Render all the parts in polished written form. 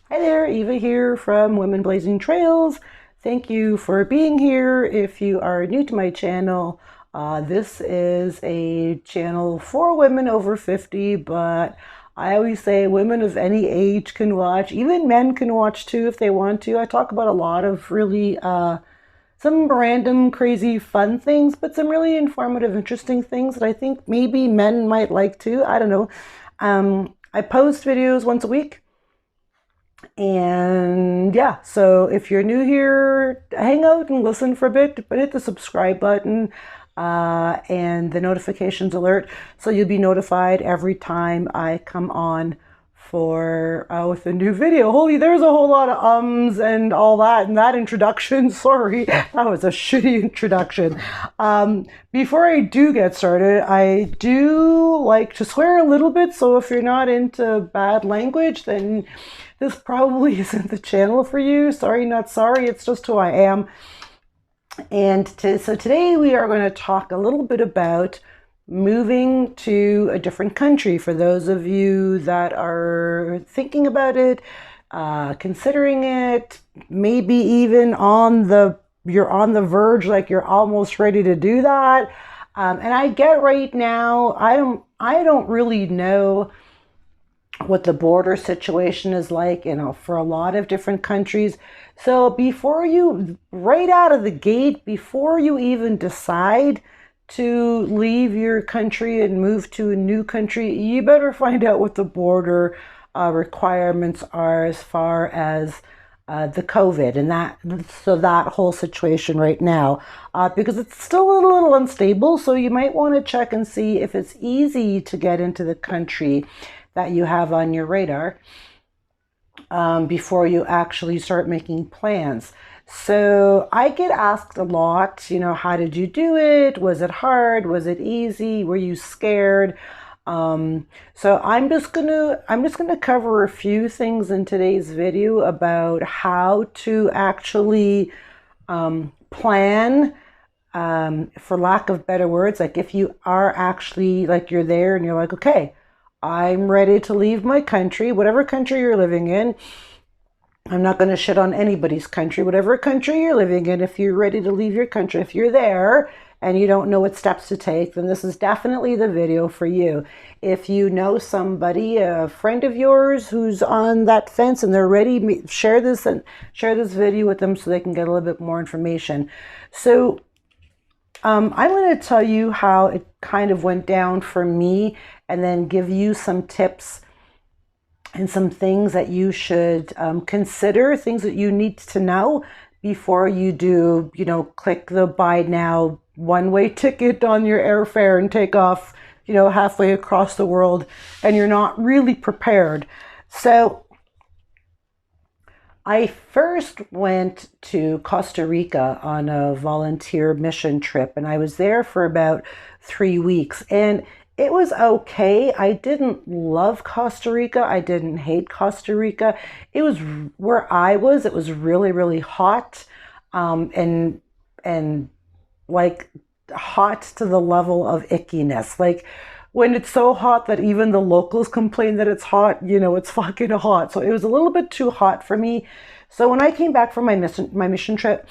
Hi there, Eva here from Women Blazing Trails. Thank you for being here. If you are new to my channel, this is a channel for women over 50, but I always say women of any age can watch. Even men can watch too if they want to. I talk about a lot of really some random, crazy, fun things, but some really informative, interesting things that I think maybe men might like too. I don't know. I post videos once a week. And yeah, so if you're new here, hang out and listen for a bit, but hit the subscribe button and the notifications alert so you'll be notified every time I come on for with a new video. Holy, there's a whole lot of ums and all that in that introduction. Sorry, that was a shitty introduction. Before I do get started, I do like to swear a little bit, so if you're not into bad language, then this probably isn't the channel for you. Sorry, not sorry. It's just who I am. So today we are going to talk a little bit about moving to a different country for those of you that are thinking about it, considering it, maybe even you're on the verge, like you're almost ready to do that. And I get right now, I don't really know what the border situation is like, for a lot of different countries. So before you, right out of the gate, before you even decide to leave your country and move to a new country, you better find out what the border requirements are as far as the COVID and that whole situation right now, because it's still a little unstable. So you might want to check and see if it's easy to get into the country that you have on your radar before you actually start making plans. So I get asked a lot, how did you do it? Was it hard? Was it easy? Were you scared? So I'm just gonna cover a few things in today's video about how to actually plan, for lack of better words, like if you are actually like you're there and you're like, okay, I'm ready to leave my country, whatever country you're living in. I'm not going to shit on anybody's country, whatever country you're living in. If you're ready to leave your country, if you're there and you don't know what steps to take, then this is definitely the video for you. If you know somebody, a friend of yours who's on that fence and they're ready, share this video with them so they can get a little bit more information. So I'm going to tell you how it kind of went down for me and then give you some tips and some things that you should consider, things that you need to know before you do, click the buy now one-way ticket on your airfare and take off, halfway across the world and you're not really prepared. So I first went to Costa Rica on a volunteer mission trip, and I was there for about 3 weeks. And it was okay. I didn't love Costa Rica. I didn't hate Costa Rica. It was where I was. It was really, really hot, and like hot to the level of ickiness. Like when it's so hot that even the locals complain that it's hot, it's fucking hot. So it was a little bit too hot for me. So when I came back from my mission trip,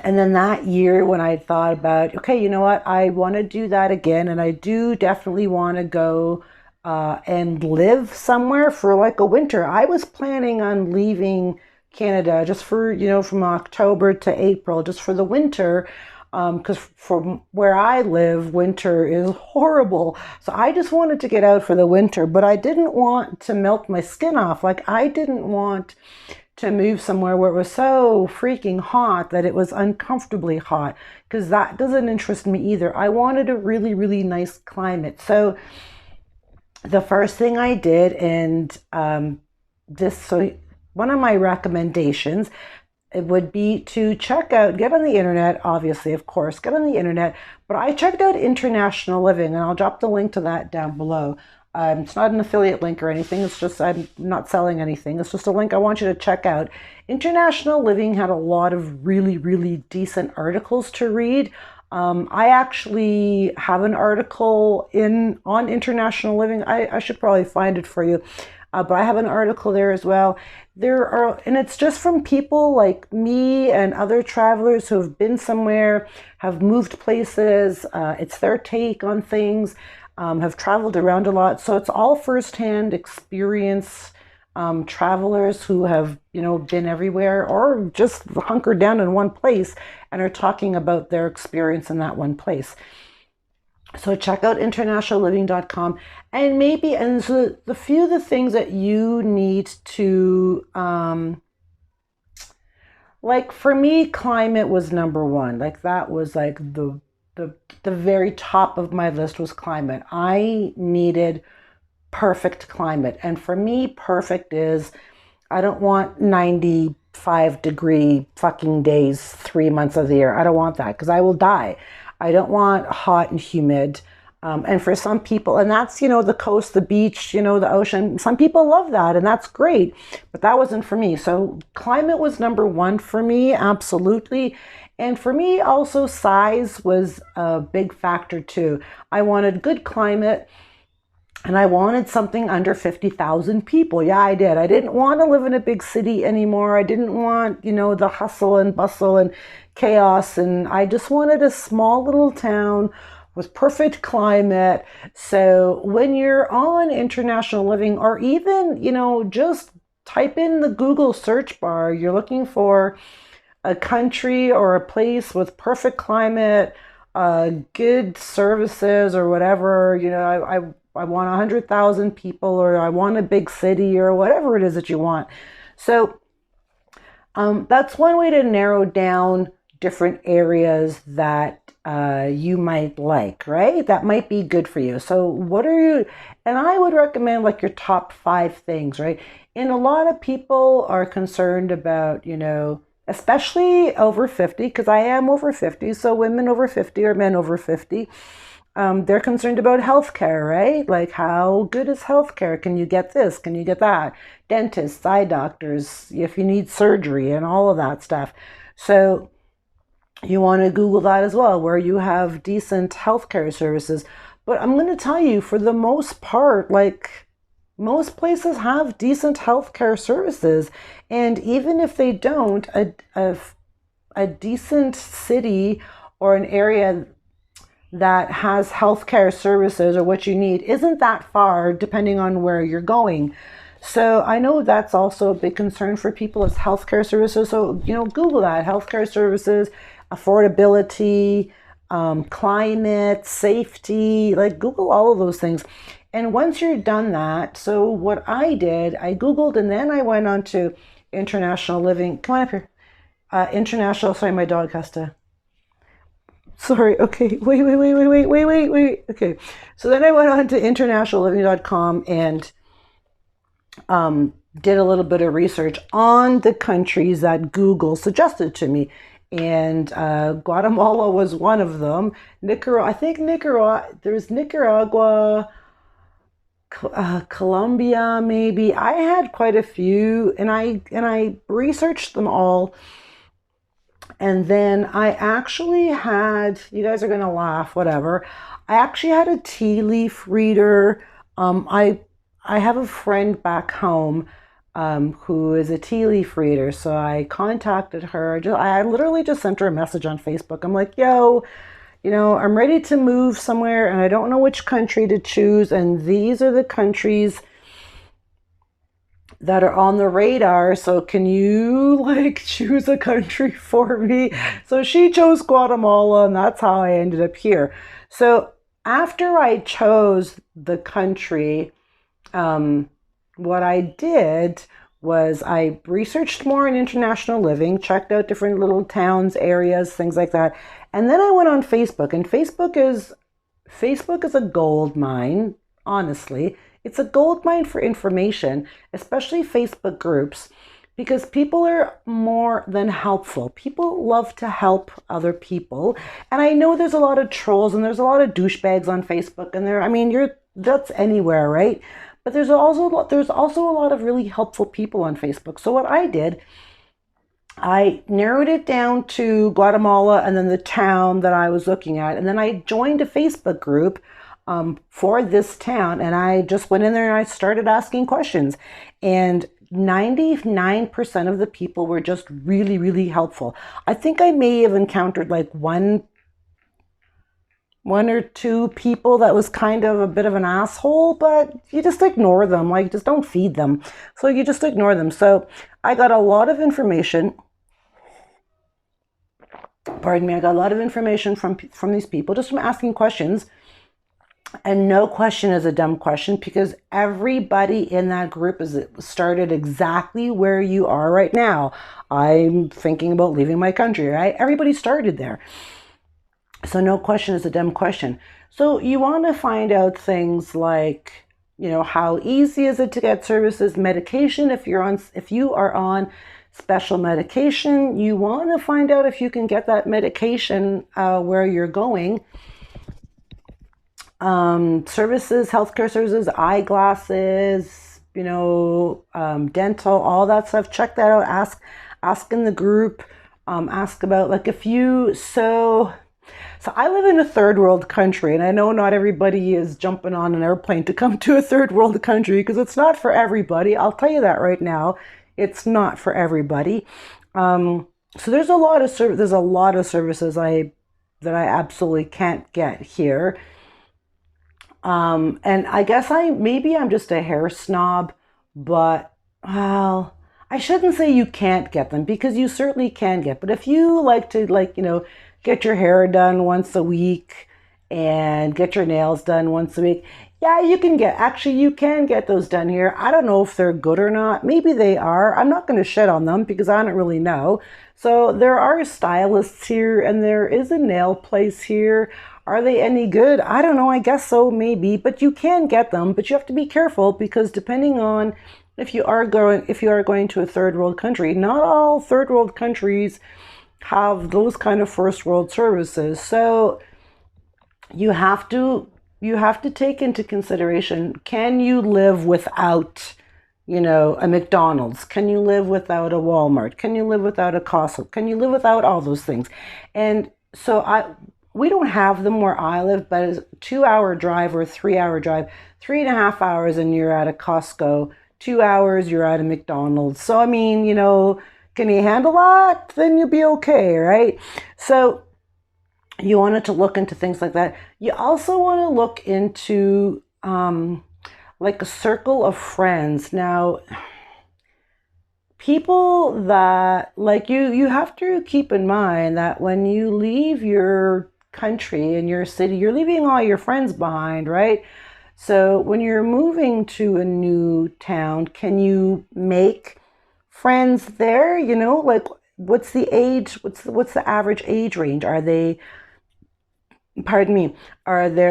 and then that year when I thought about, okay, you know what, I want to do that again, and I do definitely want to go and live somewhere for like a winter. I was planning on leaving Canada just for, from October to April, just for the winter, because from where I live, winter is horrible. So I just wanted to get out for the winter, but I didn't want to melt my skin off. Like I didn't want to move somewhere where it was so freaking hot that it was uncomfortably hot, because that doesn't interest me either. I wanted a really, really nice climate. So the first thing I did, and so one of my recommendations, it would be to get on the internet, obviously, of course, get on the internet. But I checked out International Living, and I'll drop the link to that down below. It's not an affiliate link or anything. It's just, I'm not selling anything. It's just a link I want you to check out. International Living had a lot of really, really decent articles to read. I actually have an article on International Living. I should probably find it for you. but I have an article there as well. There are, and it's just from people like me and other travelers who have been somewhere, have moved places. It's their take on things, have traveled around a lot. So it's all firsthand experience, travelers who have, been everywhere or just hunkered down in one place and are talking about their experience in that one place. So check out internationalliving.com, and maybe, and so the few of the things that you need to, like for me, climate was number one. Like that was like the very top of my list was climate. I needed perfect climate. And for me, perfect is I don't want 95-degree fucking days 3 months of the year. I don't want that because I will die. I don't want hot and humid. And for some people, and that's, the coast, the beach, the ocean, some people love that and that's great, but that wasn't for me. So climate was number one for me, absolutely. And for me also size was a big factor too. I wanted good climate. And I wanted something under 50,000 people. Yeah, I did. I didn't want to live in a big city anymore. I didn't want, the hustle and bustle and chaos. And I just wanted a small little town with perfect climate. So when you're on International Living, or even, just type in the Google search bar, you're looking for a country or a place with perfect climate, good services or whatever, I want 100,000 people, or I want a big city, or whatever it is that you want. So that's one way to narrow down different areas that you might like, right? That might be good for you. So what are you, and I would recommend like your top 5 things, right? And a lot of people are concerned about, especially over 50, because I am over 50. So women over 50 or men over 50. They're concerned about healthcare, right? Like, how good is healthcare? Can you get this? Can you get that? Dentists, eye doctors, if you need surgery and all of that stuff. So you want to Google that as well, where you have decent healthcare services. But I'm going to tell you, for the most part, like most places have decent healthcare services. And even if they don't, a decent city or an area that has healthcare services or what you need isn't that far depending on where you're going. So I know that's also a big concern for people is healthcare services. So, Google that, healthcare services, affordability, climate, safety, like Google all of those things. And once you're done that, so what I did, I Googled and then I went on to International Living. Come on up here. Sorry, my dog has to. Sorry, okay, wait. Okay, so then I went on to internationalliving.com and did a little bit of research on the countries that Google suggested to me. And Guatemala was one of them. There's Nicaragua, Colombia, maybe. I had quite a few, and I researched them all. And then I actually had, you guys are going to laugh, whatever. I actually had a tea leaf reader. I have a friend back home who is a tea leaf reader. So I contacted her. I literally just sent her a message on Facebook. I'm like, yo, I'm ready to move somewhere and I don't know which country to choose. And these are the countries that are on the radar. So can you choose a country for me? So she chose Guatemala and that's how I ended up here. So after I chose the country, what I did was I researched more in International Living, checked out different little towns, areas, things like that. And then I went on Facebook, and Facebook is a gold mine, honestly. It's a gold mine for information, especially Facebook groups, because people are more than helpful. People love to help other people. And I know there's a lot of trolls and there's a lot of douchebags on Facebook, and that's anywhere, right? But there's also a lot of really helpful people on Facebook. So what I did, I narrowed it down to Guatemala and then the town that I was looking at. And then I joined a Facebook group for this town. And I just went in there and I started asking questions. And 99% of the people were just really, really helpful. I think I may have encountered like one or two people that was kind of a bit of an asshole, but you just ignore them. Like, just don't feed them. So you just ignore them. So I got a lot of information. Pardon me. I got a lot of information from these people just from asking questions. And no question is a dumb question because everybody in that group is started exactly where you are right now. I'm thinking about leaving my country, right? Everybody started there. So no question is a dumb question. So you want to find out things like, how easy is it to get services, medication, if you are on special medication, you want to find out if you can get that medication where you're going. Services, healthcare services, eyeglasses, dental, all that stuff. Check that out. Ask in the group. Ask about like So I live in a third world country, and I know not everybody is jumping on an airplane to come to a third world country because it's not for everybody. I'll tell you that right now. It's not for everybody. So there's a lot of services that I absolutely can't get here. And I guess maybe I'm just a hair snob, but well, I shouldn't say you can't get them because you certainly can get. But if you like to get your hair done once a week and get your nails done once a week, yeah, you can get those done here. I don't know if they're good or not. Maybe they are. I'm not going to shit on them because I don't really know. So there are stylists here and there is a nail place here. Are they any good? I don't know. I guess so, maybe. But you can get them, but you have to be careful because depending on if you are going to a third world country, not all third world countries have those kind of first world services. So you have to take into consideration, can you live without, a McDonald's? Can you live without a Walmart? Can you live without a Costco? Can you live without all those things? And so we don't have them where I live, but it's a 2-hour drive or a 3-hour drive, 3.5 hours and you're at a Costco, 2 hours, you're at a McDonald's. So, I mean, can you handle that? Then you'll be okay, right? So you wanted to look into things like that. You also want to look into like a circle of friends. Now, people that like you have to keep in mind that when you leave your country and your city, you're leaving all your friends behind, right? So when you're moving to a new town, can you make friends there? Like what's the age? What's the average age range? Are there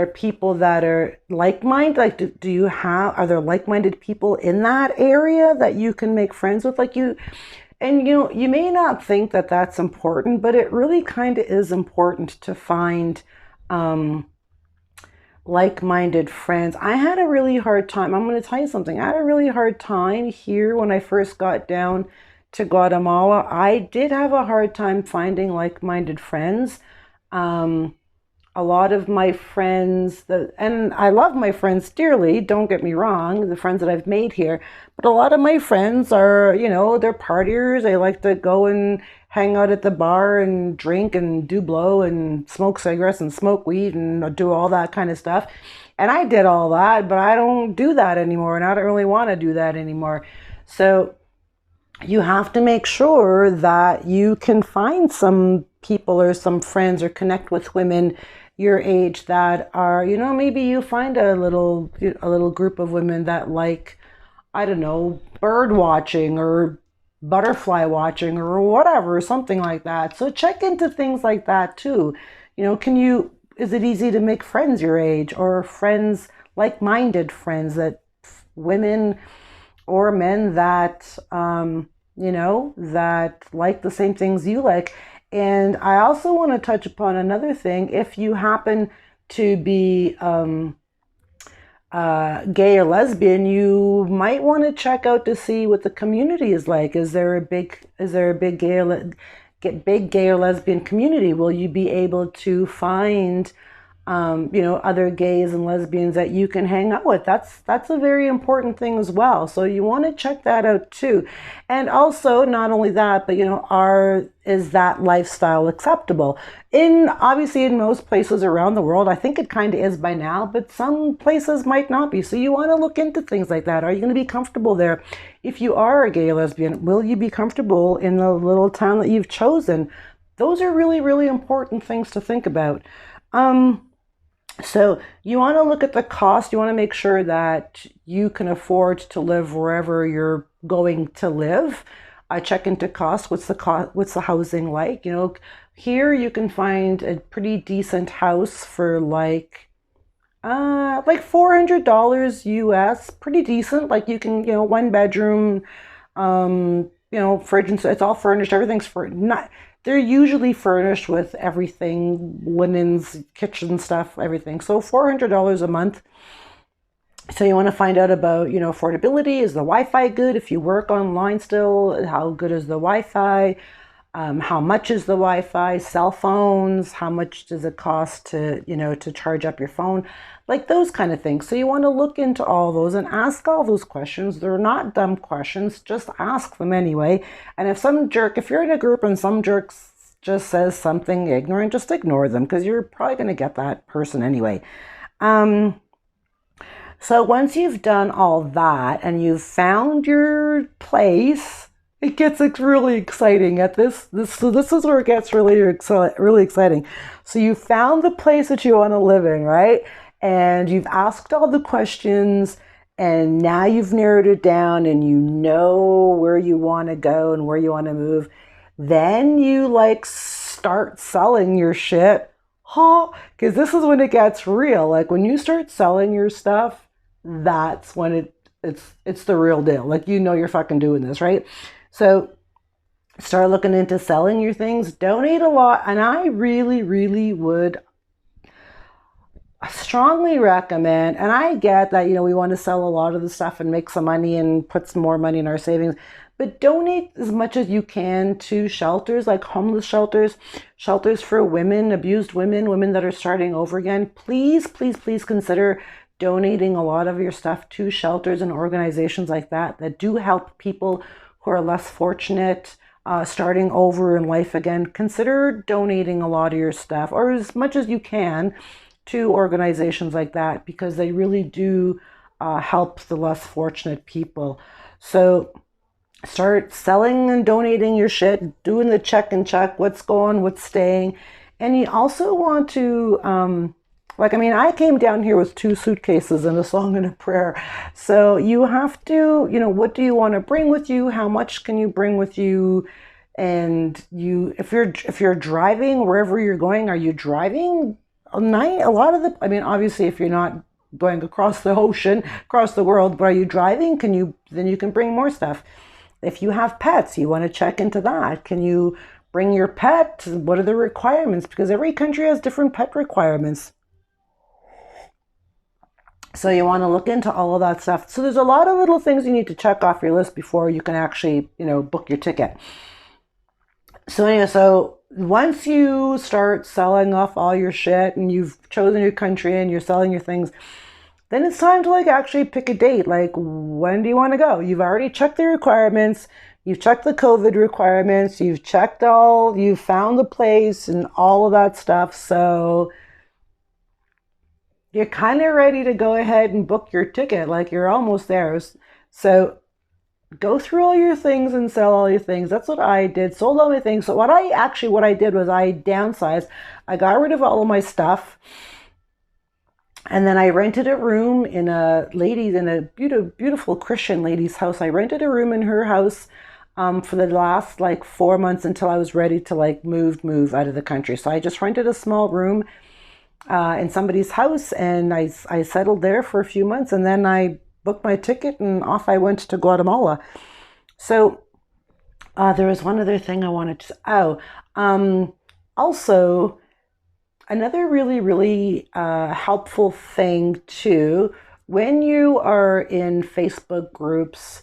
people that are like-minded? Like, are there like-minded people in that area that you can make friends with? And you may not think that that's important, but it really kind of is important to find like-minded friends. I had a really hard time. I'm going to tell you something. I had a really hard time here when I first got down to Guatemala. I did have a hard time finding like-minded friends. A lot of my friends, and I love my friends dearly, don't get me wrong, the friends that I've made here, but a lot of my friends are, they're partiers. They like to go and hang out at the bar and drink and do blow and smoke cigarettes and smoke weed and do all that kind of stuff. And I did all that, but I don't do that anymore, and I don't really want to do that anymore. So you have to make sure that you can find some people or some friends or connect with women your age that are, maybe you find a little group of women that like, I don't know, bird watching or butterfly watching or whatever, something like that. So check into things like that too. Is it easy to make friends your age or friends, like-minded friends, that women or men that, that like the same things you like? And I also want to touch upon another thing. If you happen to be gay or lesbian, you might want to check out to see what the community is like. Is there a big gay or lesbian community? Will you be able to find other gays and lesbians that you can hang out with. That's a very important thing as well. So you want to check that out too. And also, not only that, but is that lifestyle acceptable? Obviously in most places around the world, I think it kind of is by now, but some places might not be. So you want to look into things like that. Are you going to be comfortable there? If you are a gay or lesbian, will you be comfortable in the little town that you've chosen? Those are really, really important things to think about. So you want to look at the cost. You want to make sure that you can afford to live wherever you're going to live. I check into cost. What's the cost? What's the housing like? Here you can find a pretty decent house for like $400 US. Pretty decent. Like you can, one bedroom, fridge, and so it's all furnished. Everything's for not. They're usually furnished with everything, linens, kitchen stuff, everything. So $400 a month. So you want to find out about, affordability. Is the Wi-Fi good? If you work online still, how good is the Wi-Fi? How much is the Wi-Fi? Cell phones, how much does it cost to charge up your phone? Like those kind of things. So you want to look into all those and ask all those questions. They're not dumb questions, just ask them anyway. And if you're in a group and some jerk just says something ignorant, just ignore them because you're probably going to get that person anyway. So once you've done all that and you've found your place, it gets really exciting at this. So this is where it gets really exciting. So you found the place that you want to live in, right? And you've asked all the questions, and now you've narrowed it down, and you know where you want to go and where you want to move. Then you start selling your shit, because this is when it gets real. Like when you start selling your stuff, that's when it's the real deal. Like you're fucking doing this, right? So start looking into selling your things, donate a lot. And I really, really would strongly recommend, and I get that, we want to sell a lot of the stuff and make some money and put some more money in our savings, but donate as much as you can to shelters like homeless shelters, shelters for women, abused women that are starting over again. Please, please, please consider donating a lot of your stuff to shelters and organizations like that do help people who are less fortunate, starting over in life again. Consider donating a lot of your stuff, or as much as you can, to organizations like that, because they really do help the less fortunate people. So start selling and donating your shit, doing the check and check, what's going, what's staying. And you also want to, I came down here with 2 suitcases and a song and a prayer. So you have to, what do you want to bring with you? How much can you bring with you? And if you're driving wherever you're going, are you driving night? A lot of obviously if you're not going across the ocean, across the world, but are you driving? Then you can bring more stuff. If you have pets, you want to check into that. Can you bring your pet? What are the requirements? Because every country has different pet requirements. So you want to look into all of that stuff. So there's a lot of little things you need to check off your list before you can actually, book your ticket. So anyway, once you start selling off all your shit and you've chosen your country and you're selling your things, then it's time to actually pick a date. Like, when do you want to go? You've already checked the requirements. You've checked the COVID requirements. You've found the place and all of that stuff. So you're kind of ready to go ahead and book your ticket. Like you're almost there. So go through all your things and sell all your things. That's what I did. Sold all my things. So what I did was I downsized. I got rid of all of my stuff. And then I rented a room in a beautiful Christian lady's house. I rented a room in her house for the last 4 months until I was ready to move out of the country. So I just rented a small room in somebody's house, and I settled there for a few months, and then I booked my ticket and off I went to Guatemala. So there was one other thing I wanted to also another really, really helpful thing too, when you are in Facebook groups,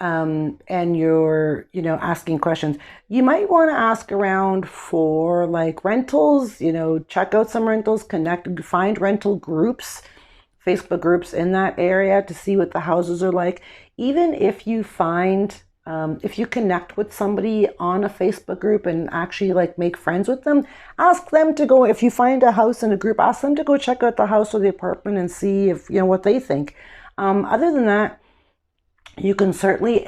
and you're, asking questions, you might want to ask around for like rentals, check out some rentals, find rental groups, Facebook groups in that area to see what the houses are like. Even if you if you connect with somebody on a Facebook group and actually like make friends with them, ask them to go, if you find a house in a group, ask them to go check out the house or the apartment and see if, what they think. Other than that, you can certainly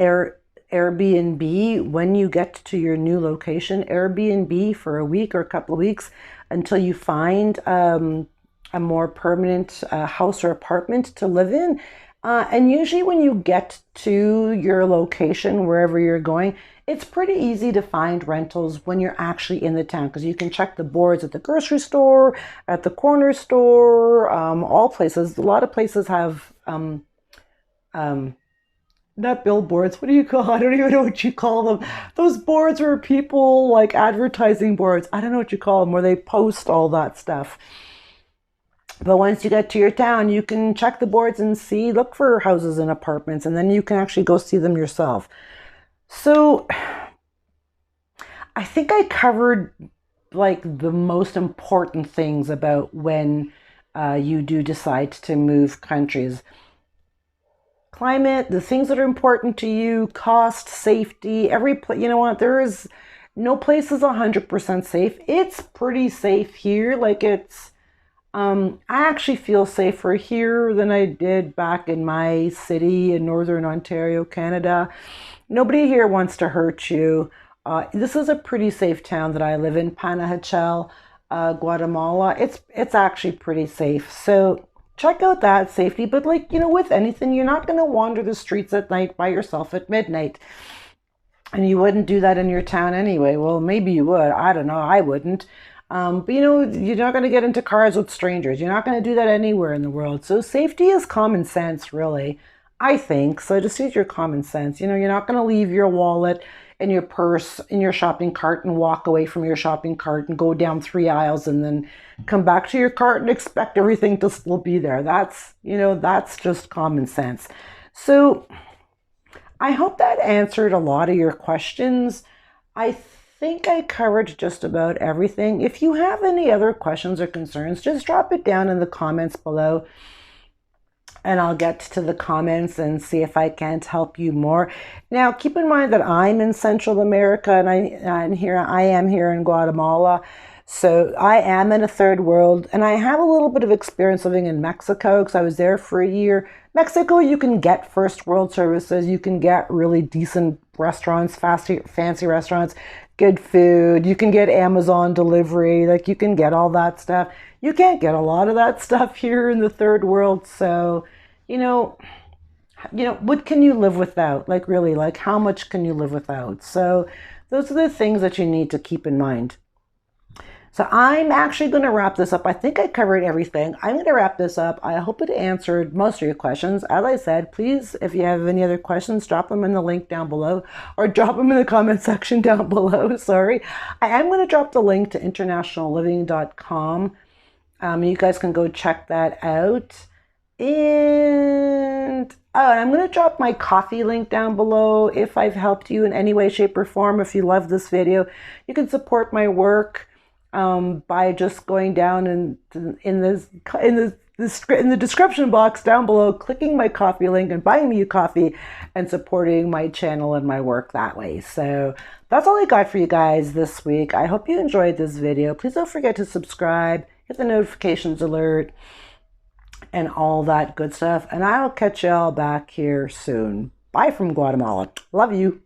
Airbnb when you get to your new location. Airbnb for a week or a couple of weeks until you find a more permanent house or apartment to live in. And usually when you get to your location, wherever you're going, it's pretty easy to find rentals when you're actually in the town, because you can check the boards at the grocery store, at the corner store, all places. A lot of places have not billboards. What do you call? I don't even know what you call them. Those boards where people like advertising boards. I don't know what you call them, where they post all that stuff. But once you get to your town, you can check the boards and look for houses and apartments, and then you can actually go see them yourself. So I think I covered like the most important things about when you do decide to move countries. Climate, the things that are important to you, cost, safety, you know what, there is no place is 100% safe. It's pretty safe here. Like I actually feel safer here than I did back in my city in Northern Ontario, Canada. Nobody here wants to hurt you. This is a pretty safe town that I live in, Panajachel, Guatemala. It's actually pretty safe. So check out that safety. But like, with anything, you're not going to wander the streets at night by yourself at midnight. And you wouldn't do that in your town anyway. Well, maybe you would. I don't know. I wouldn't. But you're not going to get into cars with strangers. You're not going to do that anywhere in the world. So safety is common sense, really, I think. So just use your common sense. You're not going to leave your wallet and your purse in your shopping cart and walk away from your shopping cart and go down 3 aisles and then come back to your cart and expect everything to still be there. That's just common sense. So I hope that answered a lot of your questions. I think I covered just about everything. If you have any other questions or concerns, just drop it down in the comments below, and I'll get to the comments and see if I can't help you more. Now, keep in mind that I'm in Central America, and I am here in Guatemala. So I am in a third world, and I have a little bit of experience living in Mexico because I was there for a year. Mexico, you can get first world services. You can get really decent restaurants, fancy restaurants, good food. You can get Amazon delivery. Like, you can get all that stuff. You can't get a lot of that stuff here in the third world. So, what can you live without? Like, really, like, how much can you live without? So those are the things that you need to keep in mind. So I'm actually going to wrap this up. I think I covered everything. I'm going to wrap this up. I hope it answered most of your questions. As I said, please, if you have any other questions, drop them in the link down below, or drop them in the comment section down below. Sorry. I am going to drop the link to internationalliving.com. You guys can go check that out. And I'm going to drop my Ko-fi link down below. If I've helped you in any way, shape, or form, if you love this video, you can support my work by just going down in the description box down below, clicking my Ko-fi link and buying me a coffee and supporting my channel and my work that way. So that's all I got for you guys this week. I hope you enjoyed this video. Please don't forget to subscribe, hit the notifications alert, and all that good stuff. And I'll catch y'all back here soon. Bye from Guatemala. Love you.